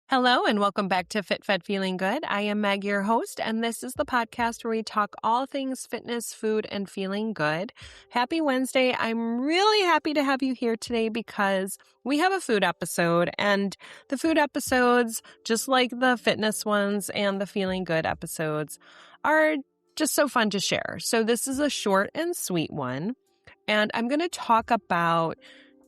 Hello and welcome back to Fit Fed Feeling Good. I am Meg, your host, and this is the podcast where we talk all things fitness, food, and feeling good. Happy Wednesday. I'm really happy to have you here today because we have a food episode, and the food episodes, just like the fitness ones and the feeling good episodes, are just so fun to share. So this is a short and sweet one, and I'm going to talk about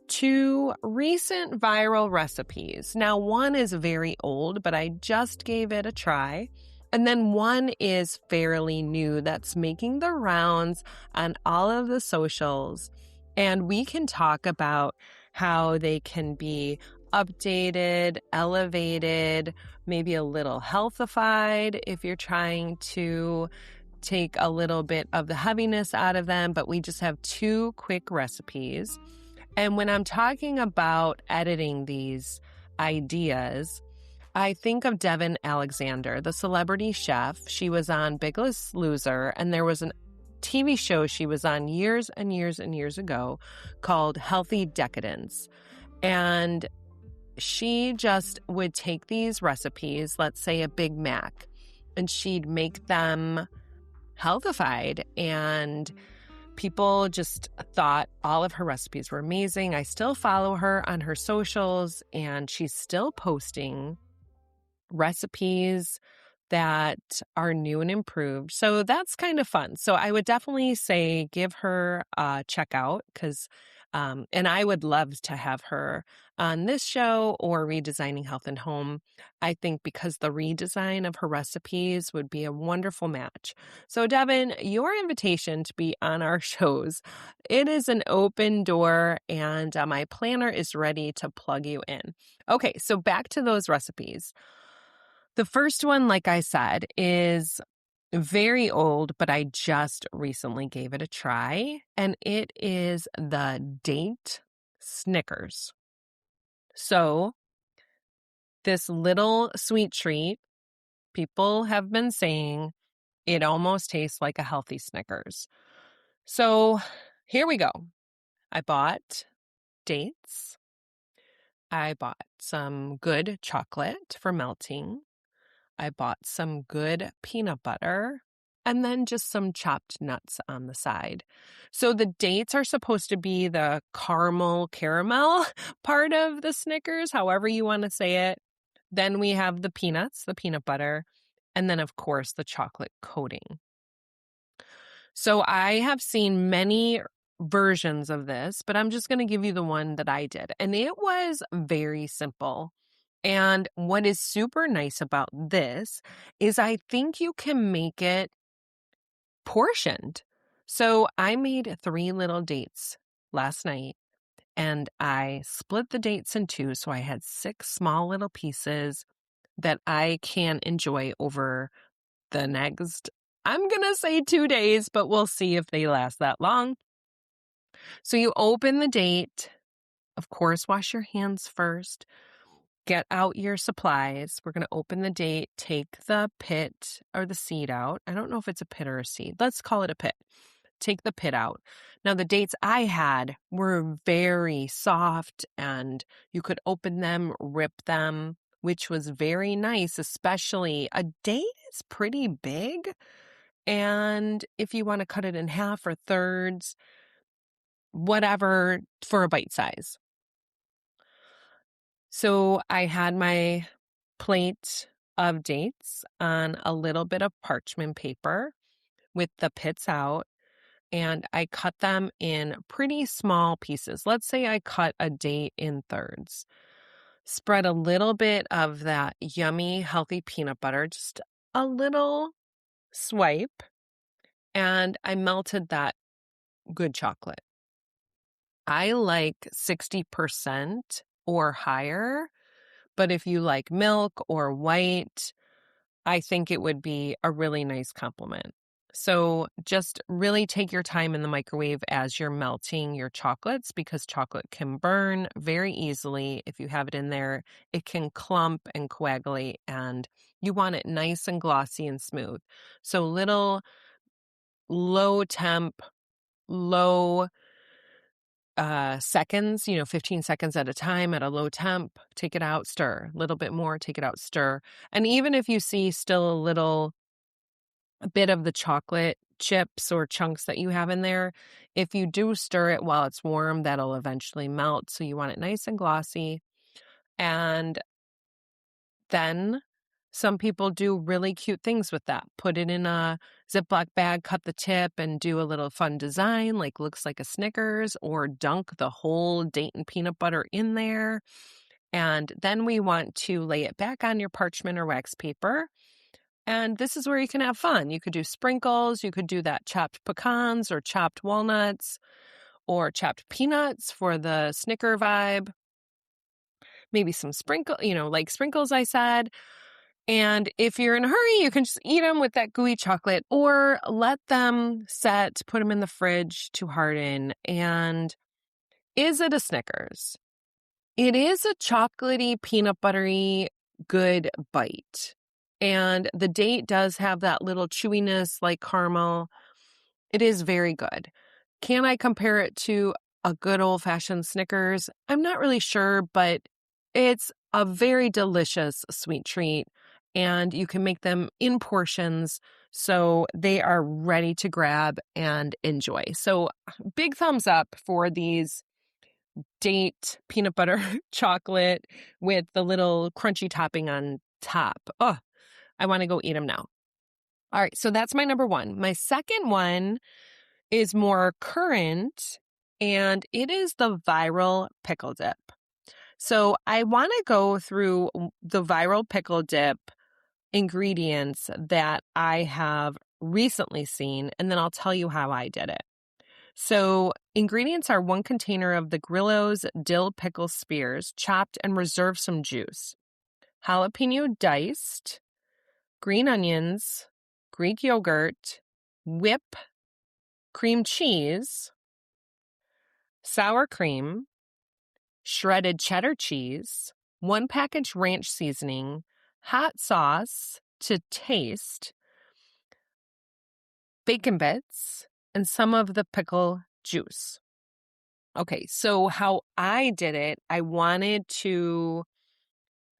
two recent viral recipes. Now, one is very old, but I just gave it a try. And then one is fairly new that's making the rounds on all of the socials. And we can talk about how they can be updated, elevated, maybe a little healthified if you're trying to take a little bit of the heaviness out of them. But we just have two quick recipes. And when I'm talking about editing these ideas, I think of Devin Alexander, the celebrity chef. She was on Biggest Loser, and there was a TV show she was on years and years and years ago called Healthy Decadence. And she just would take these recipes, let's say a Big Mac, and she'd make them healthified, and people just thought all of her recipes were amazing. I still follow her on her socials, and she's still posting recipes that are new and improved. So that's kind of fun. So I would definitely say give her a check out because, and I would love to have her on this show or Redesigning Health and Home. I think because the redesign of her recipes would be a wonderful match. So Devin, your invitation to be on our shows, it is an open door, and my planner is ready to plug you in. Okay, so back to those recipes. The first one, like I said, is very old, but I just recently gave it a try, and it is the date Snickers. So this little sweet treat, people have been saying it almost tastes like a healthy Snickers. So here we go. I bought dates. I bought some good chocolate for melting. I bought some good peanut butter and then just some chopped nuts on the side. So the dates are supposed to be the caramel part of the Snickers, however you want to say it. Then we have the peanuts, the peanut butter, and then of course the chocolate coating. So I have seen many versions of this, but I'm just going to give you the one that I did. And it was very simple. And what is super nice about this is I think you can make it portioned. So I made 3 little dates last night, and I split the dates in 2. So I had 6 small little pieces that I can enjoy over the next, I'm going to say 2 days, but we'll see if they last that long. So you open the date, of course, wash your hands first. Get out your supplies. We're going to open the date, take the pit or the seed out. I don't know if it's a pit or a seed. Let's call it a pit. Take the pit out. Now, the dates I had were very soft, and you could open them, rip them, which was very nice, especially a date is pretty big. And if you want to cut it in half or thirds, whatever, for a bite size. So I had my plate of dates on a little bit of parchment paper with the pits out, and I cut them in pretty small pieces. Let's say I cut a date in thirds. Spread a little bit of that yummy, healthy peanut butter, just a little swipe, and I melted that good chocolate. I like 60% or higher. But if you like milk or white, I think it would be a really nice compliment. So just really take your time in the microwave as you're melting your chocolates, because chocolate can burn very easily. If you have it in there, it can clump and coagulate, and you want it nice and glossy and smooth. So little low temp, low seconds, 15 seconds at a time at a low temp. Take it out, stir. A little bit more, take it out, stir. And even if you see still a bit of the chocolate chips or chunks that you have in there, if you do stir it while it's warm, that'll eventually melt. So you want it nice and glossy. And then some people do really cute things with that. Put it in a Ziploc bag, cut the tip, and do a little fun design, like looks like a Snickers, or dunk the whole date and peanut butter in there. And then we want to lay it back on your parchment or wax paper. And this is where you can have fun. You could do sprinkles. You could do that chopped pecans or chopped walnuts or chopped peanuts for the Snicker vibe. Maybe some like sprinkles, I said. And if you're in a hurry, you can just eat them with that gooey chocolate or let them set, put them in the fridge to harden. And is it a Snickers? It is a chocolatey, peanut buttery, good bite. And the date does have that little chewiness like caramel. It is very good. Can I compare it to a good old-fashioned Snickers? I'm not really sure, but it's a very delicious sweet treat, and you can make them in portions so they are ready to grab and enjoy. So big thumbs up for these date peanut butter chocolate with the little crunchy topping on top. Oh, I want to go eat them now. All right, so that's my number one. My second one is more current, and it is the viral pickle dip. So I want to go through the viral pickle dip ingredients that I have recently seen, and then I'll tell you how I did it. So ingredients are 1 container of the Grillo's dill pickle spears, chopped and reserve some juice, jalapeno diced, green onions, Greek yogurt, whip cream cheese, sour cream, shredded cheddar cheese, 1 package ranch seasoning, hot sauce to taste, bacon bits, and some of the pickle juice. Okay, so how I did it, I wanted to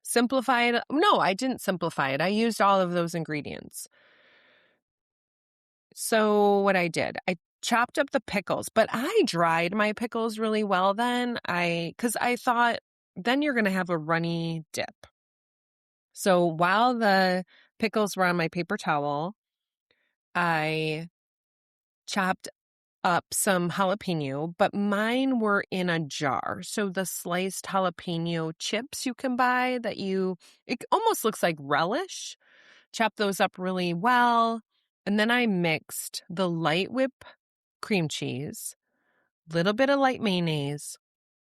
simplify it. No, I didn't simplify it. I used all of those ingredients. So what I did, I chopped up the pickles, but I dried my pickles really well then. Because I thought then you're going to have a runny dip. So while the pickles were on my paper towel, I chopped up some jalapeno, but mine were in a jar. So the sliced jalapeno chips you can buy it almost looks like relish. Chop those up really well. And then I mixed the light whip cream cheese, little bit of light mayonnaise,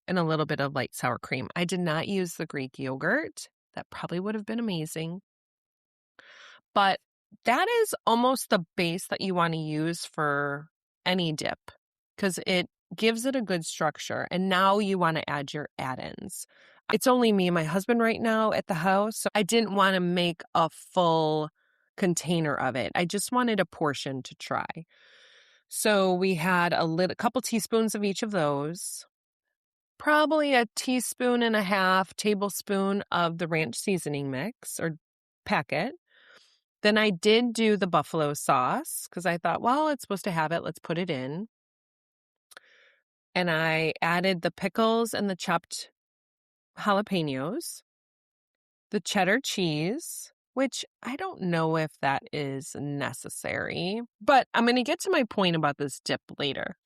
and a little bit of light sour cream. I did not use the Greek yogurt. That probably would have been amazing. But that is almost the base that you want to use for any dip because it gives it a good structure. And now you want to add your add-ins. It's only me and my husband right now at the house, so I didn't want to make a full container of it. I just wanted a portion to try. So we had a couple teaspoons of each of those, probably a teaspoon and a half tablespoon of the ranch seasoning mix or packet. Then I did do the buffalo sauce because I thought, well, it's supposed to have it. Let's put it in. And I added the pickles and the chopped jalapenos, the cheddar cheese, which I don't know if that is necessary, but I'm going to get to my point about this dip later.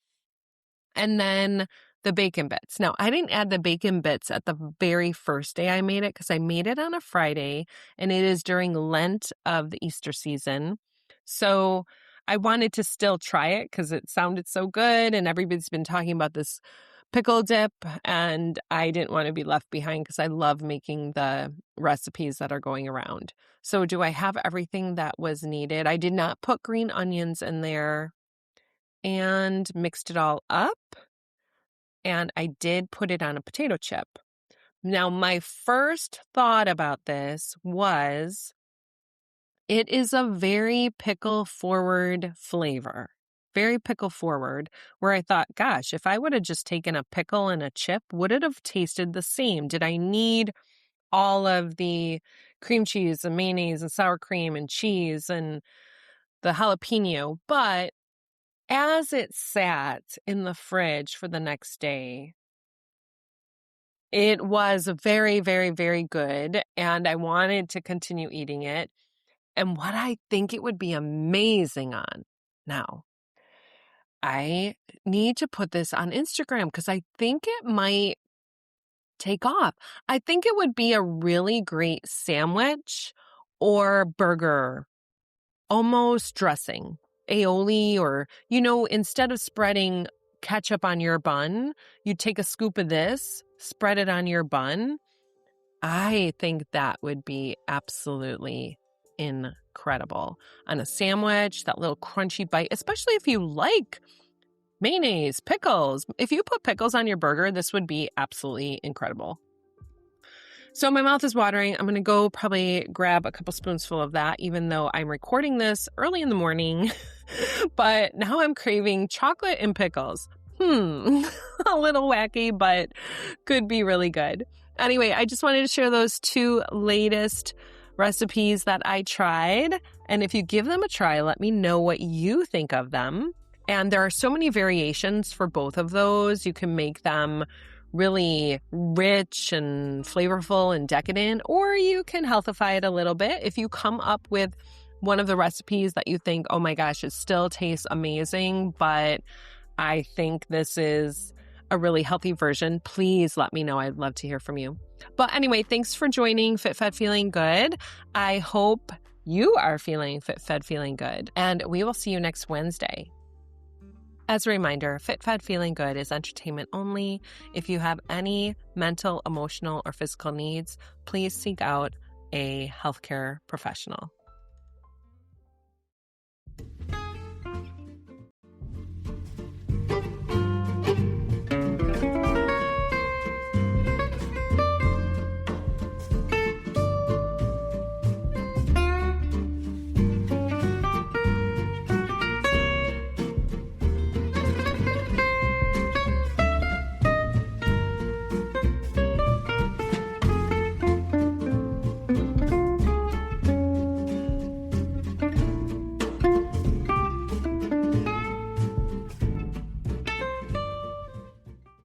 And then the bacon bits. Now, I didn't add the bacon bits at the very first day I made it because I made it on a Friday and it is during Lent of the Easter season. So I wanted to still try it because it sounded so good and everybody's been talking about this pickle dip and I didn't want to be left behind because I love making the recipes that are going around. So do I have everything that was needed? I did not put green onions in there and mixed it all up. And I did put it on a potato chip. Now, my first thought about this was it is a very pickle forward flavor. very pickle forward, where I thought, gosh, if I would have just taken a pickle and a chip, would it have tasted the same? Did I need all of the cream cheese and mayonnaise and sour cream and cheese and the jalapeno? But as it sat in the fridge for the next day, it was very, very, very good, and I wanted to continue eating it. And what I think it would be amazing on now, I need to put this on Instagram because I think it might take off. I think it would be a really great sandwich or burger, almost dressing, aioli, or, instead of spreading ketchup on your bun, you take a scoop of this, spread it on your bun. I think that would be absolutely incredible on a sandwich, that little crunchy bite, especially if you like mayonnaise, pickles. If you put pickles on your burger, this would be absolutely incredible. So my mouth is watering. I'm going to go probably grab a couple spoonsful of that, even though I'm recording this early in the morning. But now I'm craving chocolate and pickles. A little wacky, but could be really good. Anyway, I just wanted to share those two latest recipes that I tried. And if you give them a try, let me know what you think of them. And there are so many variations for both of those. You can make them really rich and flavorful and decadent, or you can healthify it a little bit. If you come up with one of the recipes that you think, oh my gosh, it still tastes amazing, but I think this is a really healthy version, please let me know. I'd love to hear from you. But anyway, thanks for joining Fit Fed Feeling Good. I hope you are feeling Fit Fed Feeling Good, and we will see you next Wednesday. As a reminder, Fit Fed Feeling Good is entertainment only. If you have any mental, emotional, or physical needs, please seek out a healthcare professional.